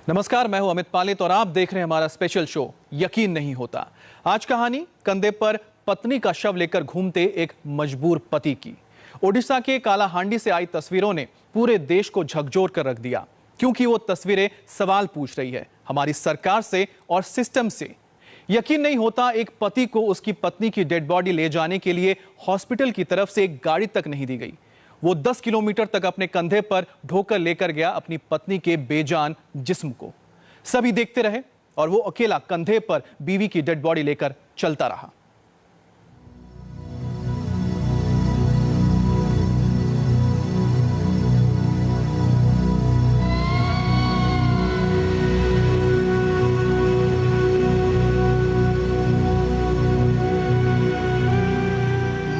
नमस्कार, मैं हूं अमित पालित और आप देख रहे हैं हमारा स्पेशल शो यकीन नहीं होता। आज कहानी कंधे पर पत्नी का शव लेकर घूमते एक मजबूर पति की। ओडिशा के कालाहांडी से आई तस्वीरों ने पूरे देश को झकझोर कर रख दिया, क्योंकि वो तस्वीरें सवाल पूछ रही है हमारी सरकार से और सिस्टम से। यकीन नहीं होता, एक पति को उसकी पत्नी की डेड बॉडी ले जाने के लिए हॉस्पिटल की तरफ से एक गाड़ी तक नहीं दी गई। वो 10 किलोमीटर तक अपने कंधे पर ढोकर लेकर गया अपनी पत्नी के बेजान जिस्म को। सभी देखते रहे और वो अकेला कंधे पर बीवी की डेड बॉडी लेकर चलता रहा।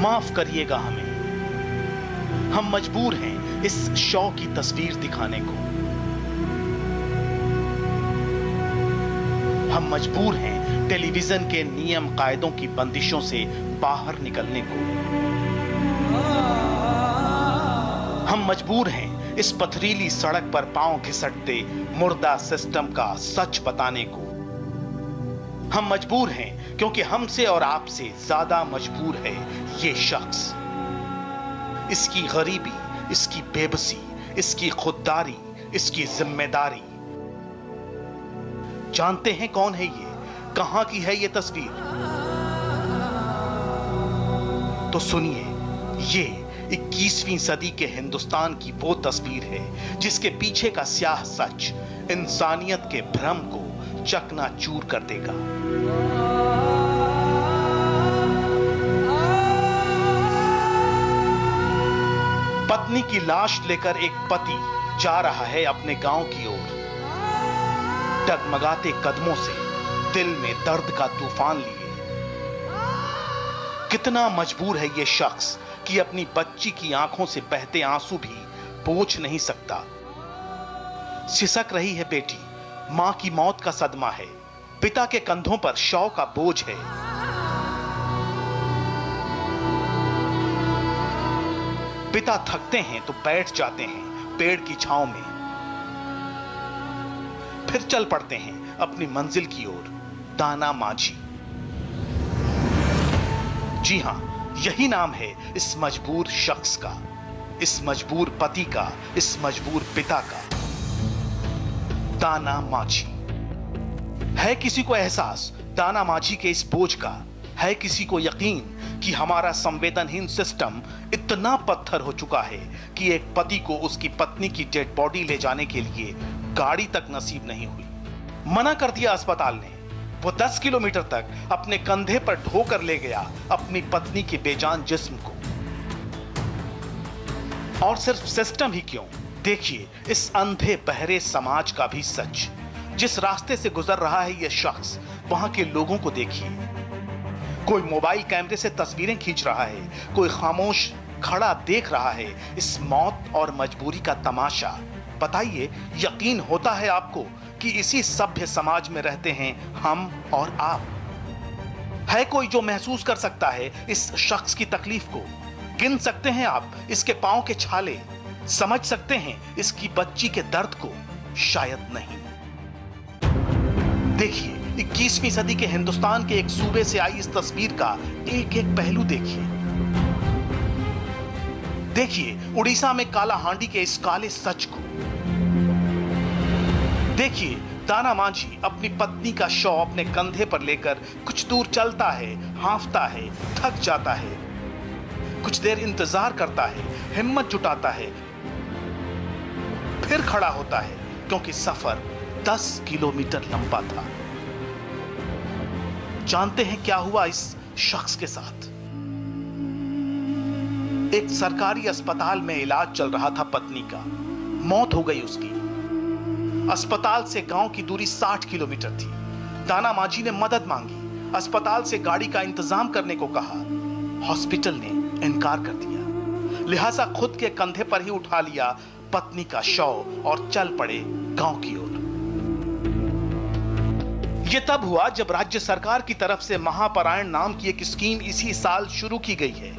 माफ करिएगा हमें, हम मजबूर हैं इस शव की तस्वीर दिखाने को। हम मजबूर हैं टेलीविजन के नियम कायदों की बंदिशों से बाहर निकलने को। हम मजबूर हैं इस पथरीली सड़क पर पांव घिसटते मुर्दा सिस्टम का सच बताने को। हम मजबूर हैं क्योंकि हमसे और आपसे ज्यादा मजबूर है ये शख्स। इसकी गरीबी, इसकी बेबसी, इसकी खुददारी, इसकी जिम्मेदारी। जानते हैं कौन है ये, कहां की है ये तस्वीर? तो सुनिए, ये 21वीं सदी के हिंदुस्तान की वो तस्वीर है जिसके पीछे का स्याह सच इंसानियत के भ्रम को चकनाचूर कर देगा। पत्नी की लाश लेकर एक पति जा रहा है अपने गांव की ओर। डगमगाते कदमों से दिल में दर्द का तूफान लिए। कितना मजबूर है ये शख्स कि अपनी बच्ची की आंखों से बहते आंसू भी पोंछ नहीं सकता। सिसक रही है बेटी, मां की मौत का सदमा है, पिता के कंधों पर शव का बोझ है। पिता थकते हैं तो बैठ जाते हैं पेड़ की छांव में, फिर चल पड़ते हैं अपनी मंजिल की ओर। दाना मांझी, जी हां, यही नाम है इस मजबूर शख्स का, इस मजबूर पति का, इस मजबूर पिता का। दाना मांझी। है किसी को एहसास दाना मांझी के इस बोझ का? है किसी को यकीन कि हमारा संवेदनहीन सिस्टम इतना पत्थर हो चुका है कि एक पति को उसकी पत्नी की डेड बॉडी ले जाने के लिए गाड़ी तक नसीब नहीं हुई? मना कर दिया अस्पताल ने। वो 10 किलोमीटर तक अपने कंधे पर ढोकर ले गया अपनी पत्नी के बेजान जिस्म को। और सिर्फ सिस्टम ही क्यों, देखिए इस अंधे बहरे समाज का भी सच। जिस रास्ते से गुजर रहा है यह शख्स, वहां के लोगों को देखिए। कोई मोबाइल कैमरे से तस्वीरें खींच रहा है, कोई खामोश खड़ा देख रहा है इस मौत और मजबूरी का तमाशा। बताइए, यकीन होता है आपको कि इसी सभ्य समाज में रहते हैं हम और आप? है कोई जो महसूस कर सकता है इस शख्स की तकलीफ को? गिन सकते हैं आप इसके पांव के छाले? समझ सकते हैं इसकी बच्ची के दर्द को? शायद नहीं। देखिए, 21वीं सदी के हिंदुस्तान के एक सूबे से आई इस तस्वीर का एक एक पहलू देखिए। देखिए उड़ीसा में कालाहांडी के इस काले सच को। देखिए दाना मांझी अपनी पत्नी का शव अपने कंधे पर लेकर कुछ दूर चलता है, हांफता है, थक जाता है, कुछ देर इंतजार करता है, हिम्मत जुटाता है, फिर खड़ा होता है क्योंकि सफर 10 किलोमीटर लंबा था। जानते हैं क्या हुआ इस शख्स के साथ? एक सरकारी अस्पताल में इलाज चल रहा था पत्नी का, मौत हो गई उसकी। अस्पताल से गांव की दूरी 60 किलोमीटर थी। दाना मांझी ने मदद मांगी, अस्पताल से गाड़ी का इंतजाम करने को कहा। हॉस्पिटल ने इनकार कर दिया, लिहाजा खुद के कंधे पर ही उठा लिया पत्नी का शव और चल पड़े गांव की ओर। यह तब हुआ जब राज्य सरकार की तरफ से महापरायण नाम की एक स्कीम इसी साल शुरू की गई है।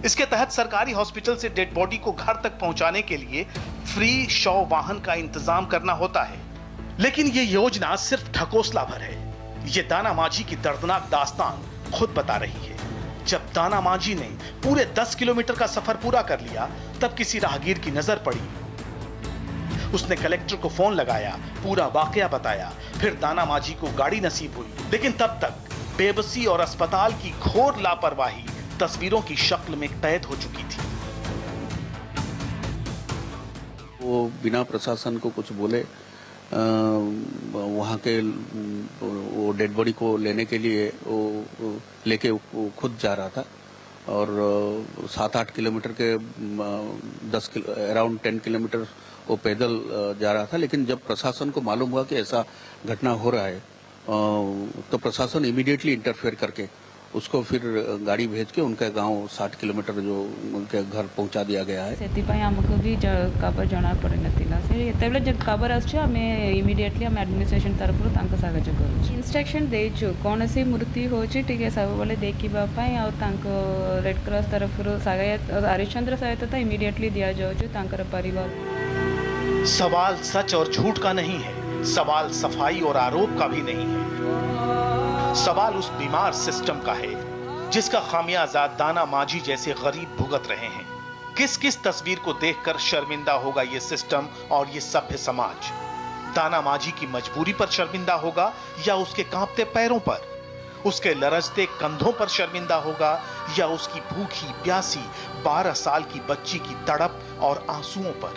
इसके तहत सरकारी हॉस्पिटल से डेड बॉडी को घर तक पहुंचाने के लिए फ्री शव वाहन का इंतजाम करना होता है। लेकिन ये योजना सिर्फ ढकोसला भर है। ये दाना मांझी की दर्दनाक दास्तान खुद बता रही है। जब दाना मांझी ने पूरे 10 किलोमीटर का सफर पूरा कर लिया, तब किसी राहगीर की नजर पड़ी। उसने कलेक्टर को फोन लगाया, पूरा वाकया बताया। फिर दाना मांझी को गाड़ी नसीब हुई, लेकिन तब तक बेबसी और अस्पताल की घोर लापरवाही तस्वीरों की शक्ल में कैद हो चुकी थी। वो बिना प्रशासन को कुछ बोले वहाँ के वो डेड बॉडी को लेने के लिए वो लेके वो खुद जा रहा था और 7-8 किलोमीटर के अराउंड 10 किलोमीटर वो पैदल जा रहा था। लेकिन जब प्रशासन को मालूम हुआ कि ऐसा घटना हो रहा है तो प्रशासन इमीडिएटली इंटरफेयर करके उसको फिर गाड़ी भेज के उनका गांव 60 किलोमीटर जो उनके घर पहुंचा दिया गया है। ସେଥିପାଇଁ ଆମକୁ ବି ଖବର ଜଣା ପଡ଼ିନଥିଲା। ସେ ଯେତେବେଳେ ଯେ ଖବର ଆସୁଛି ଆମେ ଇମିଡିଏଟଲି ଆମେ ଆଡମିନିଷ୍ଟ୍ରେସନ ତରଫରୁ ତାଙ୍କୁ ସାହାଯ୍ୟ କରୁଛୁ। ଇନଷ୍ଟ୍ରକ୍ସନ ଦେଇଛୁ କୌଣସି ମୃତ୍ୟୁ ହେଉଛି ଟିକେ ସବୁବେଳେ ଦେଖିବା ପାଇଁ ଆଉ ତାଙ୍କ ରେଡ୍ କ୍ରସ୍ ତରଫରୁ ହରିଶ୍ଚନ୍ଦ୍ର ସହାୟତା ଇମିଡିଏଟଲି ଦିଆଯାଉଛି ତାଙ୍କର ପରିବାର। सवाल सच और झूठ का नहीं है, सवाल सफाई और आरोप का भी नहीं है। सवाल उस बीमार सिस्टम का है जिसका खामियाजा दाना मांझी जैसे गरीब भुगत रहे हैं। किस किस तस्वीर को देखकर शर्मिंदा होगा ये सिस्टम और ये सभ्य समाज? दाना मांझी की मजबूरी पर शर्मिंदा होगा या उसके कांपते पैरों पर, उसके लरजते कंधों पर शर्मिंदा होगा या उसकी भूखी प्यासी 12 साल की बच्ची की तड़प और आंसुओं पर?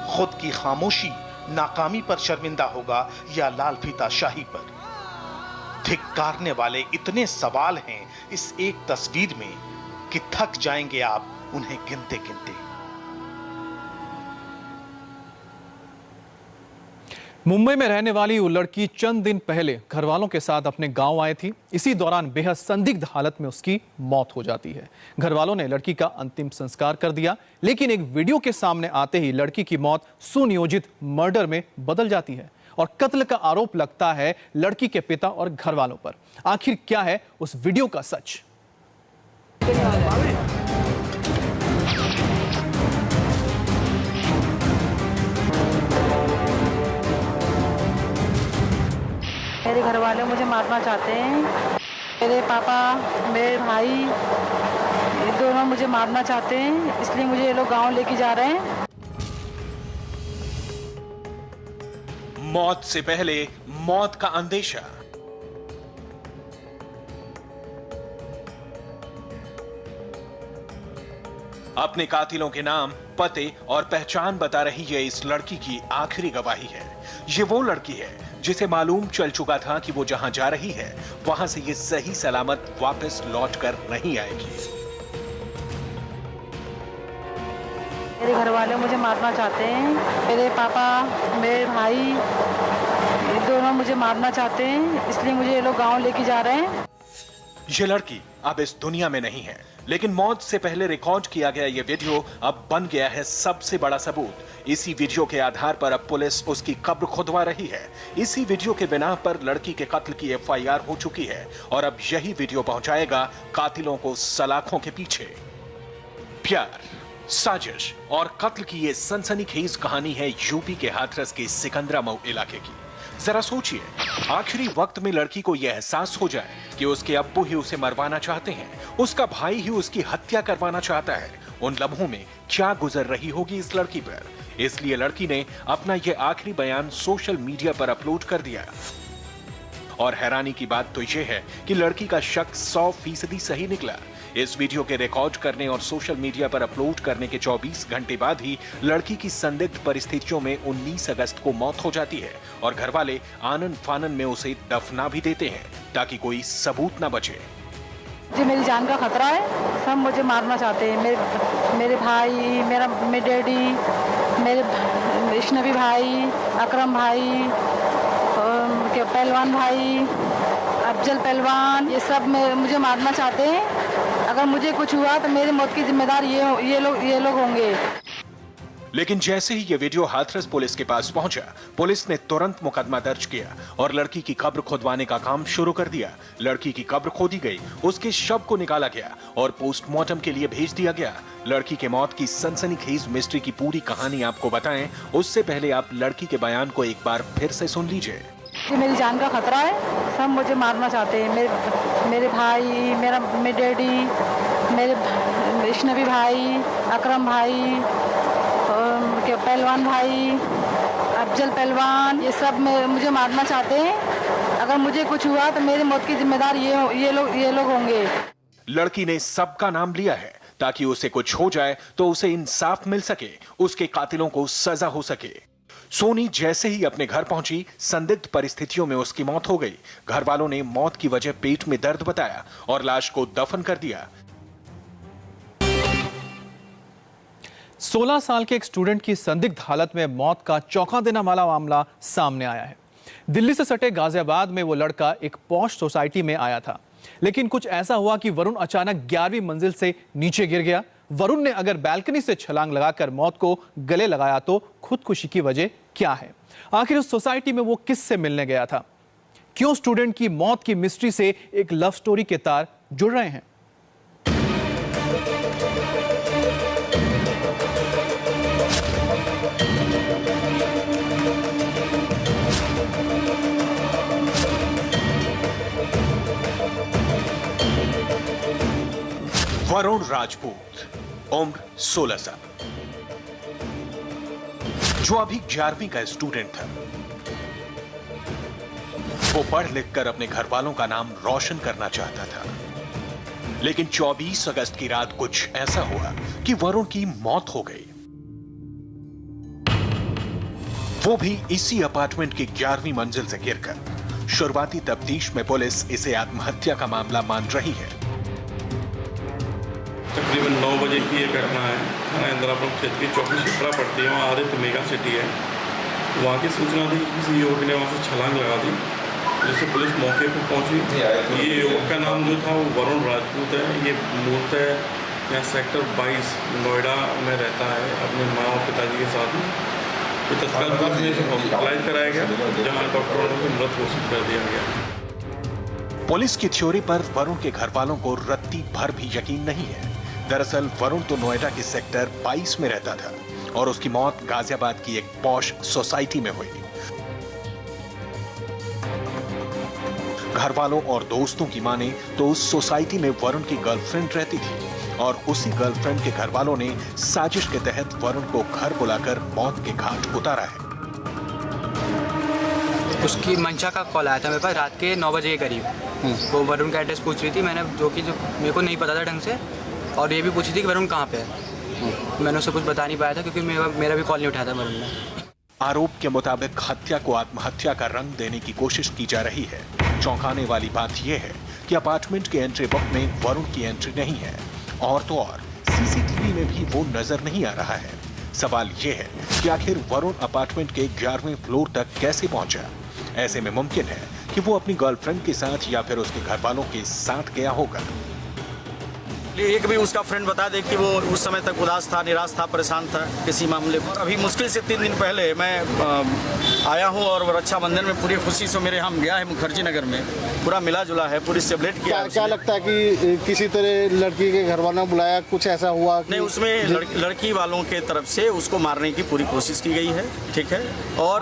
खुद की खामोशी नाकामी पर शर्मिंदा होगा या लाल फीता शाही पर? धिक्कारने वाले इतने सवाल हैं इस एक तस्वीर में कि थक जाएंगे आप उन्हें गिनते गिनते। मुंबई में रहने वाली वो लड़की चंद दिन पहले घर वालों के साथ अपने गांव आई थी। इसी दौरान बेहद संदिग्ध हालत में उसकी मौत हो जाती है। घर वालों ने लड़की का अंतिम संस्कार कर दिया, लेकिन एक वीडियो के सामने आते ही लड़की की मौत सुनियोजित मर्डर में बदल जाती है और कत्ल का आरोप लगता है लड़की के पिता और घर वालों पर। आखिर क्या है उस वीडियो का सच? मेरे घर वाले मुझे मारना चाहते हैं। मेरे पापा, मेरे भाई, ये दोनों मुझे मारना चाहते हैं, इसलिए मुझे ये लोग गांव लेके जा रहे हैं। मौत से पहले मौत का अंदेशा। अपने कातिलों के नाम, पते और पहचान बता रही ये इस लड़की की आखिरी गवाही है। ये वो लड़की है जिसे मालूम चल चुका था कि वो जहां जा रही है वहां से ये सही सलामत वापस लौट कर नहीं आएगी। मेरे घर वाले मुझे मारना चाहते हैं। मेरे पापा, मेरे भाई, ये दोनों मुझे मारना चाहते हैं, इसलिए मुझे ये लोग गांव लेके जा रहे हैं। ये लड़की अब इस दुनिया में नहीं है, लेकिन मौत से पहले रिकॉर्ड किया गया ये वीडियो अब बन गया है सबसे बड़ा सबूत। इसी वीडियो के आधार पर अब पुलिस उसकी कब्र खुदवा रही है। इसी वीडियो के बिना पर लड़की के कत्ल की FIR हो चुकी है और अब यही वीडियो पहुंचाएगा कातिलों को सलाखों के पीछे। प्यार, साजिश और कत्ल की ये सनसनीखेज कहानी है यूपी के हाथरस के सिकंदरा मऊ इलाके की। जरा सोचिए, आखिरी वक्त में लड़की को यह एहसास हो जाए कि उसके अब्बू ही उसे मरवाना चाहते हैं, उसका भाई ही उसकी हत्या करवाना चाहता है। उन लम्हों में क्या गुजर रही होगी इस लड़की पर? इसलिए लड़की ने अपना यह आखिरी बयान सोशल मीडिया पर अपलोड कर दिया। और हैरानी की बात तो यह है कि लड़की का शक 100% सही निकला। इस वीडियो के रिकॉर्ड करने और सोशल मीडिया पर अपलोड करने के 24 घंटे बाद ही लड़की की संदिग्ध परिस्थितियों में 19 अगस्त को मौत हो जाती है और घर वाले आनन फानन में उसे दफना भी देते हैं ताकि कोई सबूत न बचे। जी, मेरी जान का खतरा है। सब मुझे मारना चाहते हैं। मेरे भाई, मेरे डैडी, मेरे वैष्णवी भाई, अकरम भाई, पहलवान भाई, अफजल पहलवान, ये सब मुझे मारना चाहते हैं। अगर मुझे कुछ हुआ तो मेरी मौत की जिम्मेदार ये लोग होंगे। लेकिन जैसे ही ये वीडियो हाथरस पुलिस के पास पहुंचा, पुलिस ने तुरंत मुकदमा दर्ज किया और लड़की की कब्र खुदवाने का काम शुरू कर दिया। लड़की की कब्र खोदी गई, उसके शव को निकाला गया और पोस्टमार्टम के लिए भेज दिया गया। लड़की के मौत की सनसनीखेज मिस्ट्री की पूरी कहानी आपको बताएं, उससे पहले आप लड़की के बयान को एक बार फिर से सुन लीजिए। मेरी जान का खतरा है, सब मुझे मारना चाहते हैं। मेरे भाई, मेरे डैडी, मेरे वैष्णवी भाई, अकरम भाई, पहलवान भाई, अफजल पहलवान, ये सब मुझे मारना चाहते हैं। अगर मुझे कुछ हुआ तो मेरी मौत की जिम्मेदार ये लोग होंगे। लड़की ने सबका नाम लिया है ताकि उसे कुछ हो जाए तो उसे इंसाफ मिल सके, उसके कातिलों को सजा हो सके। सोनी जैसे ही अपने घर पहुंची, संदिग्ध परिस्थितियों में उसकी मौत हो गई। घर वालों ने मौत की वजह पेट में दर्द बताया और लाश को दफन कर दिया। 16 साल के एक स्टूडेंट की संदिग्ध हालत में मौत का चौंका देने वाला मामला सामने आया है। दिल्ली से सटे गाजियाबाद में वो लड़का एक पॉश सोसाइटी में आया था, लेकिन कुछ ऐसा हुआ कि वरुण अचानक 11वीं मंजिल से नीचे गिर गया। वरुण ने अगर बैल्कनी से छलांग लगाकर मौत को गले लगाया तो खुदकुशी की वजह क्या है? आखिर उस सोसाइटी में वो किससे मिलने गया था? क्यों स्टूडेंट की मौत की मिस्ट्री से एक लव स्टोरी के तार जुड़ रहे हैं? वरुण राजपूत, उम्र 16 साल, जो अभी 11वीं का स्टूडेंट था। वो पढ़ लिख कर अपने घर वालों का नाम रोशन करना चाहता था, लेकिन 24 अगस्त की रात कुछ ऐसा हुआ कि वरुण की मौत हो गई। वो भी इसी अपार्टमेंट की 11वीं मंजिल से गिरकर। शुरुआती तफ्तीश में पुलिस इसे आत्महत्या का मामला मान रही है। तकरीबन 9 बजे की ये घटना है। थाना इंदिरापुरम क्षेत्र की चौकी शिप्रा पड़ती है, वहाँ आदित्य मेगा सिटी है। वहाँ की सूचना थी कि किसी युवक ने वहाँ से छलांग लगा दी, जिससे पुलिस मौके पर पहुंची। ये युवक का नाम जो था वो वरुण राजपूत है। ये मूलतः यहाँ सेक्टर 22 नोएडा में रहता है अपने माँ और पिताजी के साथ। तो तत्काल पुलिस ने इसे हॉस्पिटलाइज कराया गया, जहाँ डॉक्टरों ने मृत घोषित कर दिया गया। पुलिस की थ्योरी पर वरुण के घर वालों को रत्ती भर भी यकीन नहीं है। दरअसल वरुण तो नोएडा के सेक्टर 22 में रहता था और उसकी मौत गाजियाबाद की एक पॉश सोसाइटी में हुई। घर वालों और दोस्तों की माने तो उस सोसाइटी में वरुण की गर्लफ्रेंड रहती थी और उसी गर्लफ्रेंड के घर वालों ने साजिश के तहत वरुण को घर बुलाकर मौत के घाट उतारा है। उसकी मंशा का कॉल आया था मेरे पास रात के 9 बजे के करीब। वो वरुण का एड्रेस पूछ रही थी, मैंने जो मेरे को नहीं पता था ढंग से, और ये भी पूछी थी कि वरुण कहाँ पे है। मैंने उसे कुछ बता नहीं पाया था क्योंकि मेरा भी कॉल नहीं उठाया था वरुण ने। आरोप के मुताबिक हत्या को आत्महत्या का रंग देने की कोशिश की जा रही है। चौंकाने वाली बात यह है कि अपार्टमेंट के एंट्री बुक में वरुण की एंट्री नहीं है, और तो और सीसीटीवी में भी वो नजर नहीं आ रहा है। सवाल यह है कि आखिर वरुण अपार्टमेंट के 11वें फ्लोर तक कैसे पहुंचा? ऐसे में मुमकिन है कि वो अपनी गर्लफ्रेंड के साथ या फिर उसके घर वालों के साथ गया होगा। एक भी उसका फ्रेंड बता दे कि वो उस समय तक उदास था, निराश था, परेशान था किसी मामले पर। अभी मुश्किल से 3 दिन पहले मैं आया हूँ और रक्षाबंधन में पूरी खुशी से मेरे हम गया है मुखर्जी नगर में, पूरा मिला जुला है, पूरी सेलिब्रेट किया। क्या लगता है कि किसी तरह लड़की के घर वालों ने बुलाया, कुछ ऐसा हुआ? नहीं, उसमें लड़की वालों के तरफ से उसको मारने की पूरी कोशिश की गई है, ठीक है, और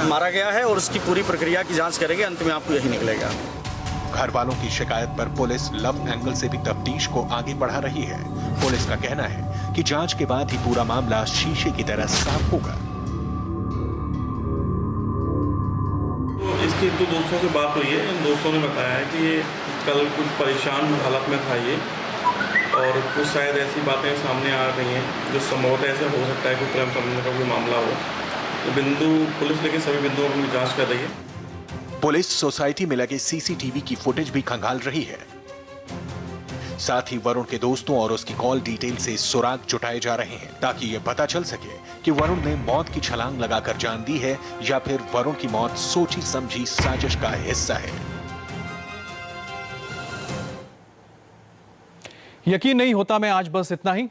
मारा गया है और उसकी पूरी प्रक्रिया की जाँच करेंगे, अंत में आपको यही निकलेगा। घर वालों की शिकायत पर पुलिस लव एंगल से भी तफ्तीश को आगे बढ़ा रही है। पुलिस का कहना है कि जांच के बाद ही पूरा मामला शीशे की तरह साफ होगा। तो इसके 2 दोस्तों से बात हुई है। इन दोस्तों ने बताया है कि ये कल कुछ परेशान हालत में था ये, और कुछ शायद ऐसी बातें सामने आ रही हैं जो संभवतः ऐसे हो सकता है कि प्रेम संबंध का कोई मामला हो। तो बिंदु पुलिस लेके सभी बिंदुओं पर जांच कर रही है। पुलिस सोसाइटी में लगे सीसीटीवी की फुटेज भी खंगाल रही है। साथ ही वरुण के दोस्तों और उसकी कॉल डिटेल से सुराग जुटाए जा रहे हैं ताकि यह पता चल सके कि वरुण ने मौत की छलांग लगाकर जान दी है या फिर वरुण की मौत सोची समझी साजिश का हिस्सा है। यकीन नहीं होता। मैं आज बस इतना ही।